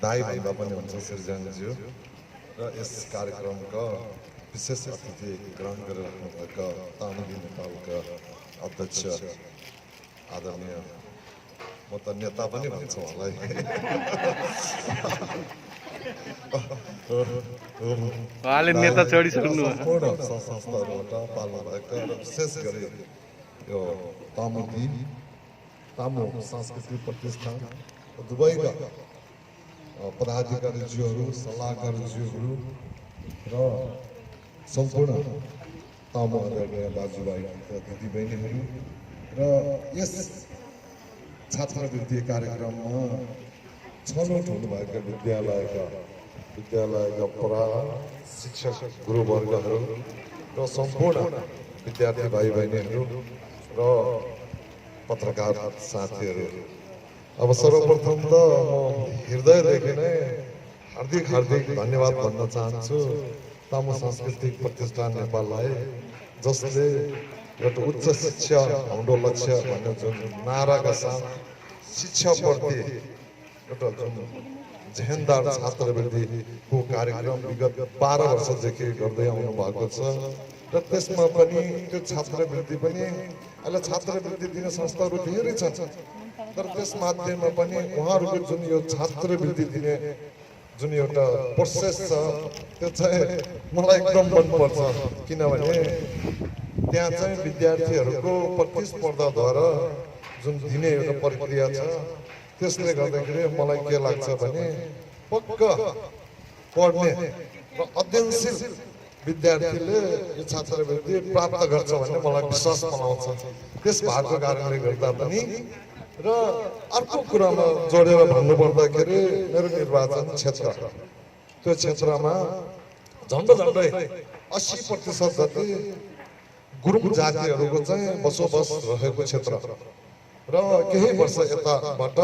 दाइ भाइमा पनि हुन्छ सृजनज्यू र यस कार्यक्रमका विशेष अतिथि ग्रहण गरिराख्नुभएका तामुदी नेपालका अध्यक्ष आदरणीय म त नेता पनि भन्छु उहाँलाई उहाँले नेता चढिसक्नु सम्पूर्ण संस्थाहरूबाट पाल्नु भएका र विशेष गरी यो तामु सांस्कृतिक प्रतिष्ठान दुबईका पदाधिकारीज्यूहरू सल्लाहकारज्यूहरू र सम्पूर्ण तामु आदरणीय दाजुभाइ दिदीबहिनीहरू र यस छात्रवृत्ति कार्यक्रममा छनौट हुनुभएका विद्यालयका शिक्षक गुरुवर्गहरू र सम्पूर्ण विद्यार्थी भाइ बहिनीहरू र पत्रकार साथीहरू अब सर्वप्रथम त म हृदयदेखि नै हार्दिक धन्यवाद भन्न चाहन्छु तामु सांस्कृतिक प्रतिष्ठान नेपाललाई जसले एउटा उच्च शिक्षा हाम्रो लक्ष्य भन्ने जुन नाराका साथ शिक्षाप्रति एउटा जुन झेन्दार छात्रवृत्तिको कार्यक्रम विगत 12 वर्षदेखि गर्दै आउनु भएको छ र त्यसमा पनि त्यो छात्रवृत्ति पनि अहिले छात्रवृत्ति दिने संस्थाहरू धेरै छन् तर त्यस माध्यममा पनि उहाँहरूको जुन यो छात्रवृत्ति दिने जुन एउटा प्रोसेस छ त्यो चाहिँ मलाई एकदम मनपर्छ किनभने त्यहाँ चाहिँ विद्यार्थीहरूको प्रतिस्पर्धाद्वारा जुन दिने एउटा प्रक्रिया छ त्यसले गर्दाखेरि मलाई के लाग्छ भने पक्का पढ्ने र अध्ययनशील विद्यार्थीले यो छात्रवृत्ति प्राप्त गर्छ भन्ने मलाई विश्वास बनाउँछ त्यस भएको कारणले गर्दा पनि र अर्को कुरामा जोडेर भन्नुपर्दाखेरि मेरो निर्वाचन क्षेत्र त्यो क्षेत्रमा झन्डै 80% जति गुरुङ जातिहरूको चाहिँ बसोबास रहेको क्षेत्र र केही वर्ष यताबाट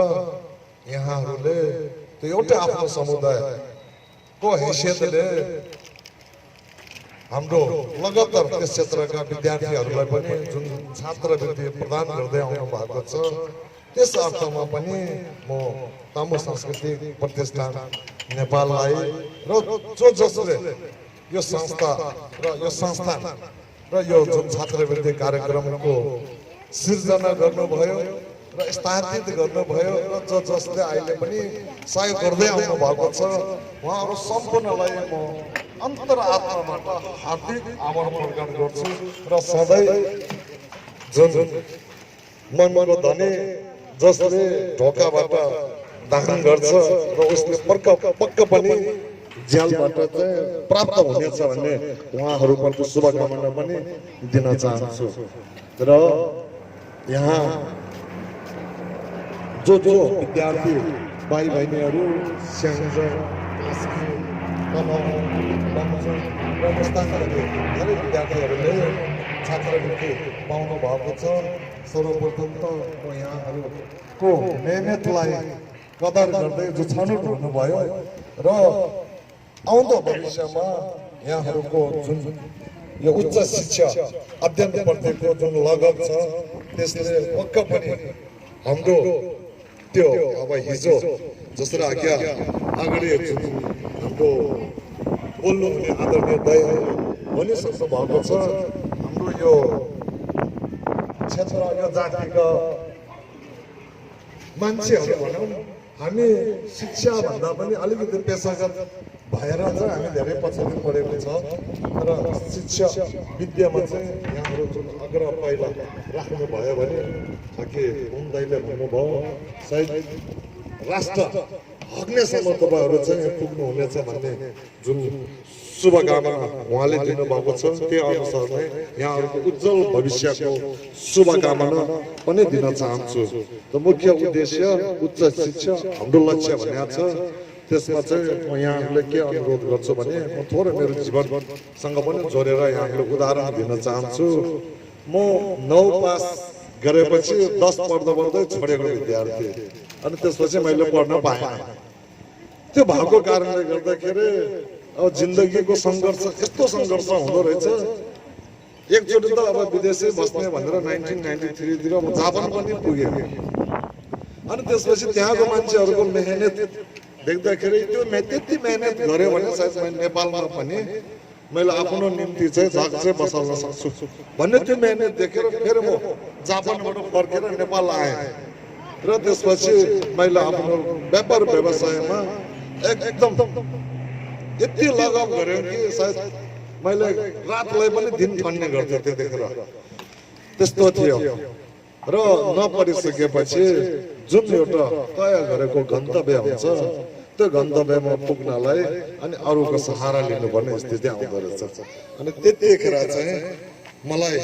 यहाँहरूले त्यो एउटै आफ्नो समुदायको हैसियतले हाम्रो लगातार त्यस क्षेत्रका विद्यार्थीहरूलाई पनि जुन छात्रवृत्ति प्रदान गर्दै आउनु भएको छ त्यस अर्थमा पनि म तामु सांस्कृतिक प्रतिष्ठान नेपाललाई र जसले यो संस्था र यो संस्थान र यो जुन छात्रवृत्ति कार्यक्रमको सिर्जना गर्नुभयो र स्थापित गर्नुभयो र जसले अहिले पनि सहयोग गर्दै आउनु भएको छ उहाँहरू सम्पूर्णलाई म अन्तरात्माबाट हार्दिक आभार प्रकट गर्छु र सधैँ जुन मनको धनी जसले ढोकाबाट दान गर्छ र उसले पक्का पनि ज्यालबाट चाहिँ प्राप्त हुनेछ भन्ने उहाँहरूप्रति शुभकामना पनि दिन चाहन्छु र यहाँ जो विद्यार्थी भाइ बहिनीहरू स्याङ्ज र यस्ता धेरै विद्यार्थीहरूले छात्रवृत्ति पाउनु भएको छ सर्वप्रथम त म यहाँहरूको मेहनतलाई कदर गर्दै जो छनौट हुनुभयो र आउँदो भविष्यमा यहाँहरूको जुन यो उच्च शिक्षा अध्ययनप्रतिको जुन लगन छ त्यसले पक्का पनि हाम्रो त्यो अब हिजो जसरी अगाडि जुन हाम्रो बोल्नु हुने आदरणीय दाइ भनिसक्नु भएको छ हाम्रो यो क्षेत्र यो जातिका मान्छेहरू भनौँ हामी शिक्षा भन्दा पनि अलिकति पेसागत भएर चाहिँ हामी धेरै पछाडि परेको छ र शिक्षा विद्यामा चाहिँ यहाँहरू जुन अग्र पहिला राख्नुभयो भने अघि हुन दाइले भन्नुभयो सायद राष्ट्र हग्नेसम्म तपाईँहरू चाहिँ पुग्नुहुनेछ भन्ने जुन शुभकामना उहाँले दिनुभएको छ त्यही अनुसार नै यहाँहरूको उज्जवल भविष्यको शुभकामना पनि दिन चाहन्छु र मुख्य उद्देश्य उच्च शिक्षा हाम्रो लक्ष्य भनेको छ त्यसमा चाहिँ म यहाँहरूले के अनुरोध गर्छु भने म थोरै मेरो जीवनसँग पनि जोडेर यहाँहरूले उदाहरण दिन चाहन्छु म 9 पास गरेपछि 10 पढ्दै छोडेको विद्यार्थी अनि त्यसपछि मैले पढ्न पाएँ त्यो भएको कारणले गर्दाखेरि अब जिन्दगीको सङ्घर्ष यस्तो सङ्घर्ष हुँदो रहेछ। एकचोटि त अब विदेशै बस्ने भनेर 1993 तिर म जापान पनि पुगेँ अनि त्यसपछि त्यहाँको मान्छेहरूको मेहनत देख्दाखेरि त्यो त्यति मेहनत गर्यो भने सायद मैले नेपालमा पनि मैले आफ्नो निम्ति चाहिँ झाग चाहिँ बसाल्न सक्छु भन्ने त्यो मेहनत देखेर फेरि म जापानबाट फर्केर नेपाल आएँ र त्यसपछि मैले आफ्नो व्यापार व्यवसायमा एकदम यति लगाव गरेँ कि सायद मैले रातलाई पनि दिन ठान्ने गर्थेँ त्यतिखेर त्यस्तो थियो र नपरिसकेपछि जुन एउटा तय गरेको गन्तव्य हुन्छ त्यो गन्तव्यमा पुग्नलाई अनि अरूको सहारा लिनुपर्ने स्थिति आउँदो रहेछ। अनि त्यतिखेर चाहिँ मलाई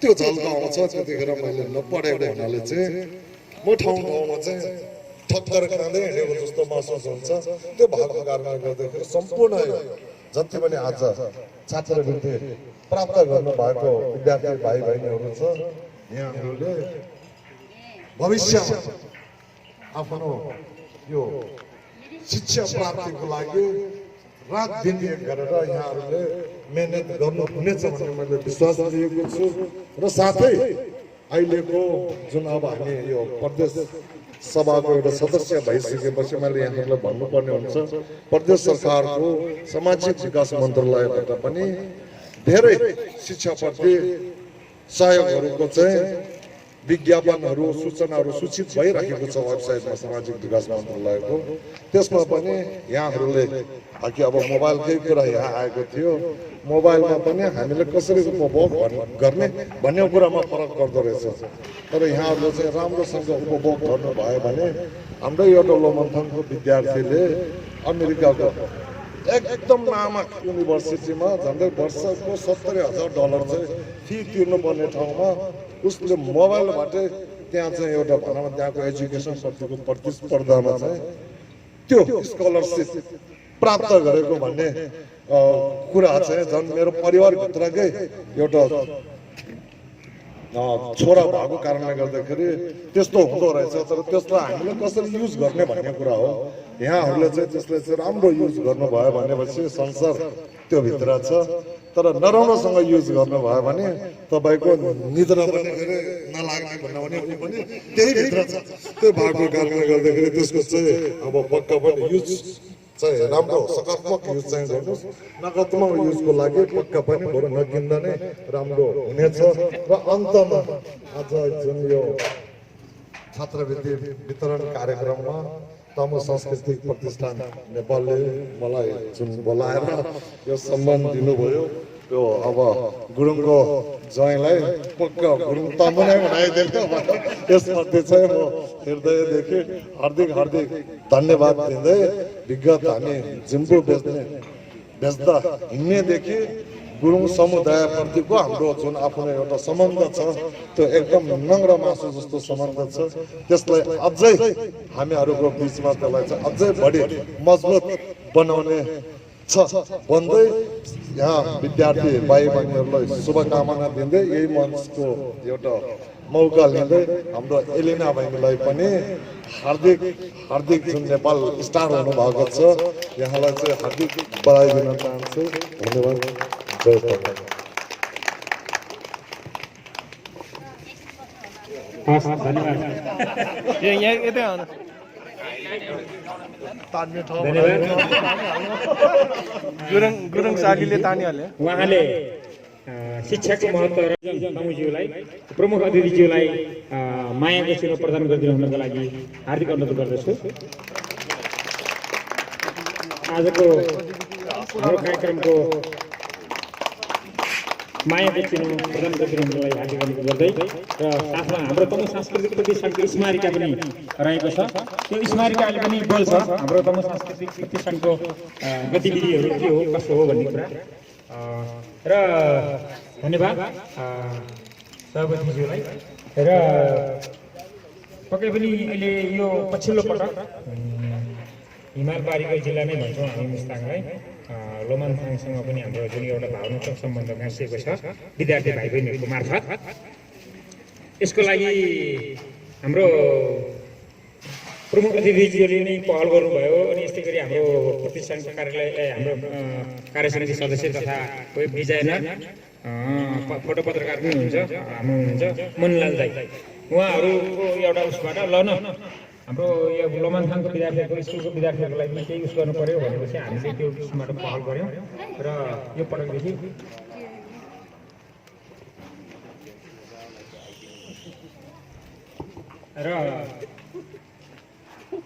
त्यो झल्का आउँछ। त्यतिखेर मैले नपढेको हुनाले चाहिँ म ठाउँमा चाहिँ ठक्कर खाँदै हिँडेको जस्तो महसुस हुन्छ। त्यो भएको कारणले गर्दाखेरि सम्पूर्ण जति पनि आज छात्रवृत्ति प्राप्त गर्नु भएको विद्यार्थी भाइ बहिनीहरू छ यहाँहरूले भविष्यमा आफ्नो यो शिक्षा प्राप्तिको लागि रात दिन एक गरेर यहाँहरूले मेहनत गर्नुहुनेछ भन्ने मैले विश्वास लिएको छु। र साथै अहिलेको जुन अब हामी यो प्रदेश सभाको एउटा सदस्य भइसकेपछि मैले यहाँहरूलाई भन्नुपर्ने हुन्छ प्रदेश सरकारको सामाजिक विकास मन्त्रालयबाट पनि धेरै शिक्षाप्रति सहयोगहरूको चाहिँ विज्ञापनहरू सूचनाहरू सूचित भइरहेको छ वेबसाइटमा सामाजिक विकास मन्त्रालयको। त्यसमा पनि यहाँहरूले कि अब मोबाइलकै कुरा यहाँ आएको थियो मोबाइलमा पनि हामीले कसरी उपभोग गर्ने भन्ने कुरामा फरक पर्दो रहेछ। तर यहाँहरूले चाहिँ राम्रोसँग उपभोग गर्नुभयो भने हाम्रो एउटा लोमन्थनको विद्यार्थीले अमेरिकाको एकदम नामक युनिभर्सिटीमा झन्डै वर्षको $70,000 चाहिँ फी तिर्नुपर्ने ठाउँमा उसले मोबाइलबाटै त्यहाँ चाहिँ एउटा भनौँ त्यहाँको एजुकेसनप्रतिको प्रतिस्पर्धामा चाहिँ त्यो स्कलरसिप प्राप्त गरेको भन्ने कुरा चाहिँ झन् मेरो परिवारभित्रकै एउटा छोरा भएको कारणले गर्दाखेरि त्यस्तो हुँदो रहेछ। तर त्यसलाई हामीले कसरी युज गर्ने भन्ने कुरा हो। यहाँहरूले चाहिँ त्यसलाई चाहिँ राम्रो युज गर्नुभयो भनेपछि संसार त्यो भित्र छ। तर नराम्रोसँग युज गर्नुभयो भने तपाईँको निद्रा पनि नलाग्ने भन्नु पनि त्यही भित्र छ। त्यो भएको कारणले गर्दाखेरि त्यसको चाहिँ अब पक्का पनि युज चाहिँ राम्रो सकारात्मक युज चाहिँ गर्नुहोस्। नकारात्मक युजको लागि पक्का पनि बरु नकिन्दा नै राम्रो हुनेछ। र अन्तमा आज जुन यो छात्रवृत्ति वितरण कार्यक्रममा तमु सांस्कृतिक प्रतिष्ठान नेपालले मलाई जुन बोलाएर यो सम्मान दिनुभयो यो अब गुरुङको ज्वाइँलाई पक्का गुरुङ तमु नै बनाइदिनु यसमध्ये चाहिँ म हृदयदेखि हार्दिक हार्दिक धन्यवाद दिँदै विगत हामी जिम्बु बेच्दा हिँड्नेदेखि गुरुङ समुदायप्रतिको हाम्रो जुन आफ्नो एउटा सम्बन्ध छ त्यो एकदम नङ्ग्रा मासु जस्तो सम्बन्ध छ। त्यसलाई अझै हामीहरूको बिचमा त्यसलाई चाहिँ अझै बढी मजबुत बनाउने छ भन्दै यहाँ विद्यार्थी भाइ बहिनीहरूलाई शुभकामना दिँदै यही मञ्चको एउटा मौका लिँदै हाम्रो एलिना बहिनीलाई पनि हार्दिक हार्दिक जुन नेपाल स्टार हुनुभएको छ यहाँलाई चाहिँ हार्दिक बधाई दिन चाहन्छु। धन्यवाद। जय भारत। धन्यवाद। यहाँ यतै आउनु तान्ने ठाउँ गुरुङ सालीले तानिहाल्यो। उहाँले शिक्षाको महत्त्व र तमुज्यूलाई प्रमुख अतिथिज्यूलाई मायाको चिनो प्रदान गरिदिनु हुनको लागि हार्दिक अनुरोध गर्दछु। आजको हाम्रो कार्यक्रमको मायाको चिनो प्रदान गरिदिनु हुनको लागि हार्दिक अनुरोध गर्दै र साथमा हाम्रो तमु सांस्कृतिक प्रतिष्ठानको स्मारिका पनि रहेको छ। त्यो स्मारिकाले पनि बोल्छ हाम्रो तमु सांस्कृतिक प्रतिष्ठानको गतिविधिहरू के हो कसो हो भन्ने कुरा। र धन्यवाद सभापतिज्यूलाई। र पक्कै पनि अहिले यो पछिल्लो पटक हिमाल पारीको जिल्ला नै भन्छौँ हामी मुस्ताङलाई लोमन्थाङसँग पनि हाम्रो जुन एउटा भावनात्मक सम्बन्ध गाँसिएको छ विद्यार्थी भाइ बहिनीहरूको मार्फत। यसको लागि हाम्रो प्रमुख अतिथिज्यूले नै पहल गर्नुभयो अनि यस्तै गरी हाम्रो प्रतिष्ठानको कार्यालय हाम्रो कार्य समिति सदस्य तथा वेब डिजाइनर फोटो पत्रकार पनि हुनुहुन्छ हाम्रो हुनुहुन्छ मनलाल दाई उहाँहरूको एउटा उसबाट ल न हाम्रो यो लमनथाङको विद्यार्थीहरूको स्कुलको विद्यार्थीहरूको लागि केही उस गर्नु पर्यो भनेपछि हामीले त्यो किसिमबाट पहल गऱ्यौँ र यो पटकदेखि र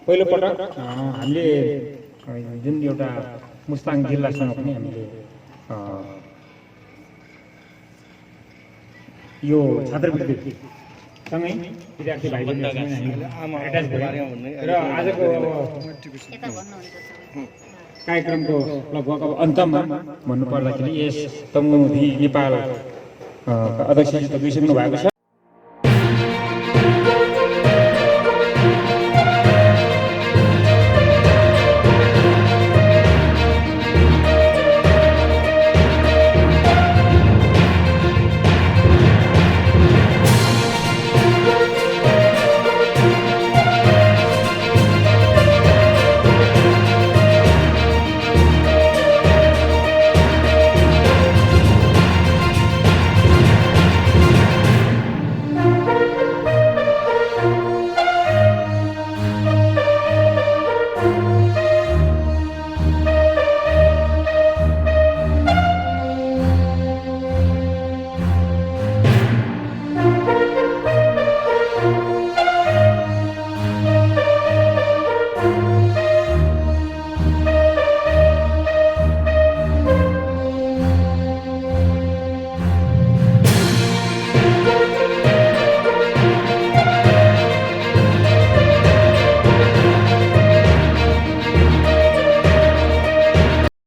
पहिलोपटक हामीले जुन एउटा मुस्ताङ जिल्लासँग पनि हामीले यो छात्रवृत्ति सँगै विद्यार्थी भाइ बहिनीहरूसँग हामी एट्याच भयौँ र आजको कार्यक्रमको लगभग अब अन्तमा भन्नुपर्दाखेरि यस तमुदी नेपाल अध्यक्ष गइसक्नु भएको छ।